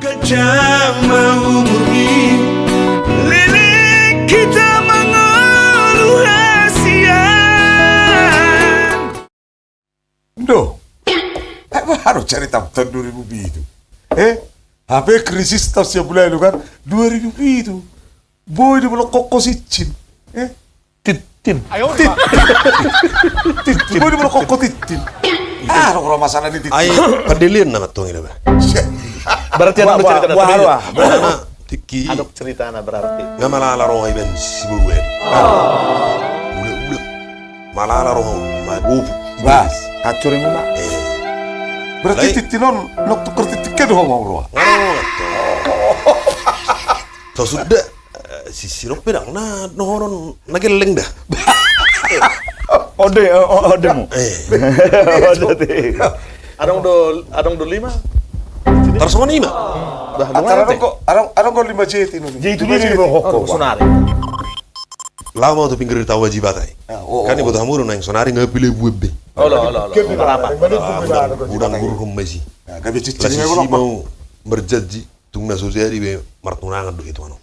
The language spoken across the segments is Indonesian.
Gajah mau murni, lilik kita mengeluh hasian. Duh, apa harus cari tahun 2000 itu? HP krisis tas ya bulan itu kan 2000 itu. Boy di belok koko sicin. Titin. Titin. Boy di belok koko titin. Kalau masalah ini titin. Ay, kadilian na matong ina ba? Berarti anak bercerita na tayo. Ana tiki. Adok cerita na berarti. Nga malalaro ay ben siburuel. Ule. Malalaro magup. Bas, kacurin mo na. Berarti titinon nok tukar titiknya doang mau roa. So sudah si sirop pedang na nohoron nageleng dah. Ode mo. Ode. Adong do lima. Tarsongan ima. Dah Arang ko 5 jet ini. Jadi itu dia kok sonari. Lama tu pinggir tahu wajibatai. Kan ibu tamu nang sonari ngapile buebe. Olah. Berapa? Udang burung mesi. Gabi Lasi cicing si mau berjanji tungna sosiali be martunangan do itu ano.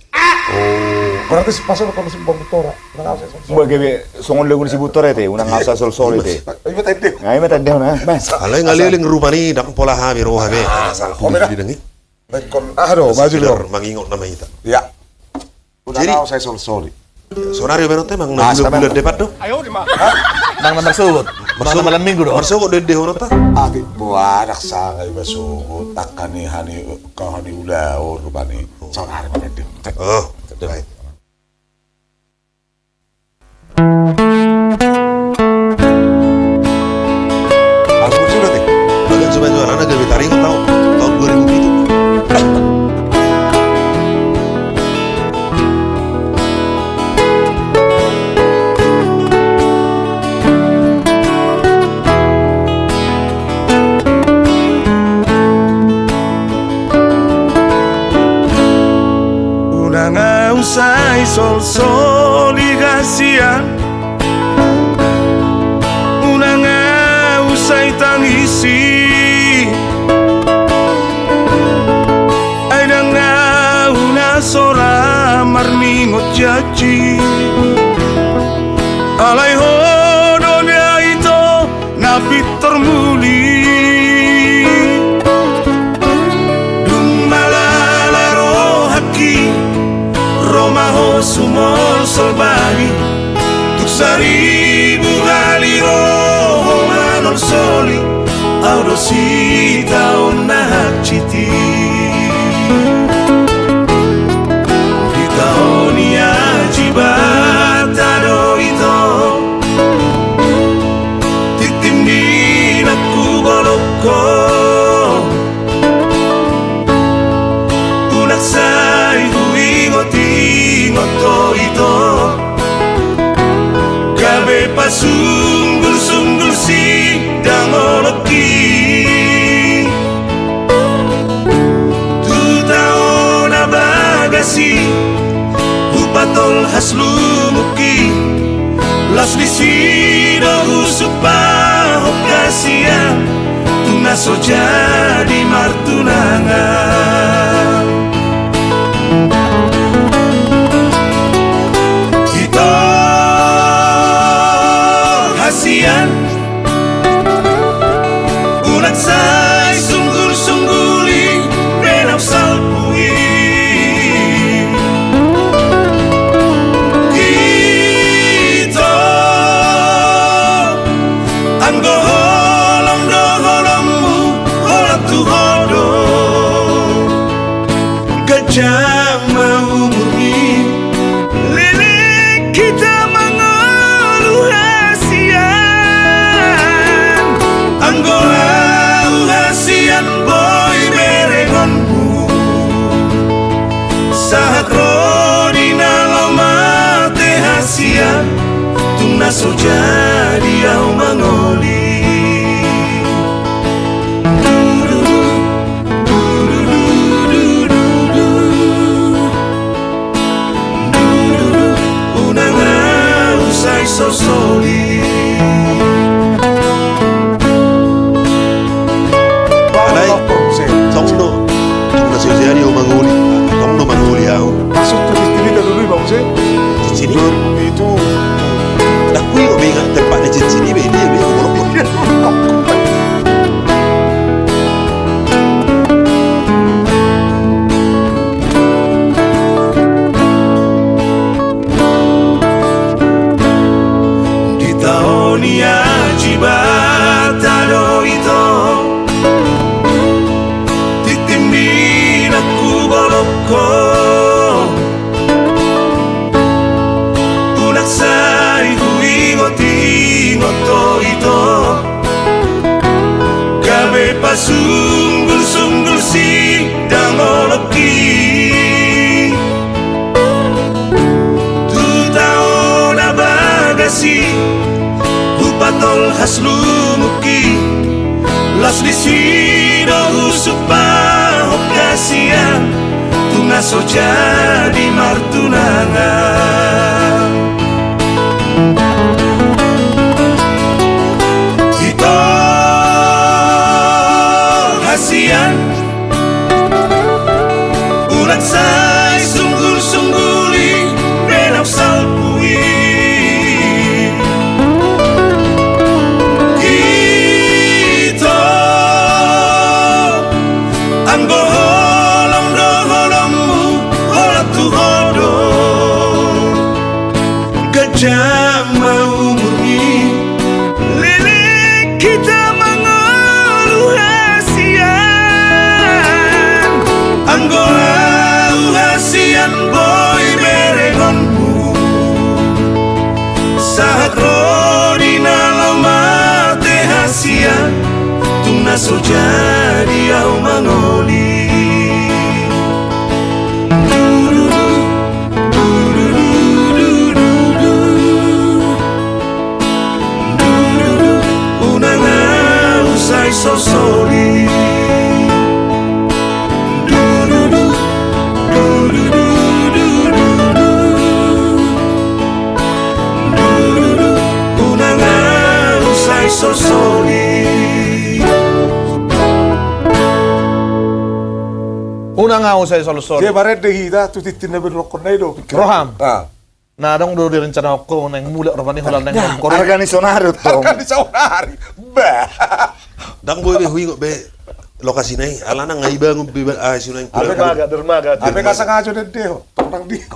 Berarti pasal kalau si pembutora. Sebagai songon lagu si butore te, unang asa sol te. Ibu tadi. Ngai mata deh na, mas. Alay ngaliling rupani dak pola ha biro ha be. Kulit bidangi. Baik kon aduh maju dong. Mangingot nama ita. Ya. Udah Jadi- tahu saya soli. Sonari be nonte mang na bulan depat do. Nang marsud. Nang malam minggu do. Marso ko de hono ta. Ati buah raksa ngai basugo takani hani kahani udah rupani. Sonari mata deh. Oh, baik. Aku sudah deh. Bagan sebanyak anak gawe taring tahun 2000 itu. Udah nggak usah sol hasian. Udah nggak usah tangisi. Ada nggak una sora marningot jaji. Alay hodo dia itu napi termuli. Sumol solbagi tuk 1000 kali roho manol soli audo si taon na haciti di taon ya jibata do ito titim din aku boloko unak say huingoti ngoto ito gabe pasunggul-sunggul si dangoloki tutao na bagasi upatol haslumuki las lisido usupa okasia tunaso jadi martunangan ulat say sunggul-sungguli benaw salpui kita ang goholong doholongmu holat tuhodo gajah mau murni lilik kita mengeluh hasian anggolau hasian boy berengonmu sahat rodina lomate hasian tungna so jadi au mangoli sosoli Alay, song do. Tungna jadi o manguli. Kamu no manguli aku. Masuk tuh ini dulu bang sih. Cincin ini. 2000 itu. Dah kui kok bengat tempatnya cincin ini dia bolok. Di tahun yang jibata do itu titimbin aku boloko unak sari ingot itu gabe pasunggul si dangoloki tu tahun abagasi upatol haslumuki las lisido usupa okasian tungaso jadi martunangan ito hasian ulat say sunggul-sungguli renang salpui ito ang goholong-doholongmu olat tuhodo gajah mau murni lilik kita mengeluh hasian anggolau hasian boy berengonmu saat rodina lamate hasian tungna so jadi au mangoli sosoli unang usai sosoli Unang nga usay solusol. Dia baret deh kita tuh titin na berlokon na itu. Roham. Ah. Na dong do direncana ko nang mula ro ni holan nang kono. Organisonario tong. Kan di saunari. Bah. Dang boy be hui kok be lokasi nai alana ngai bangun be asunai. Dermaga. Apa nggak sengaja deh, tong dia.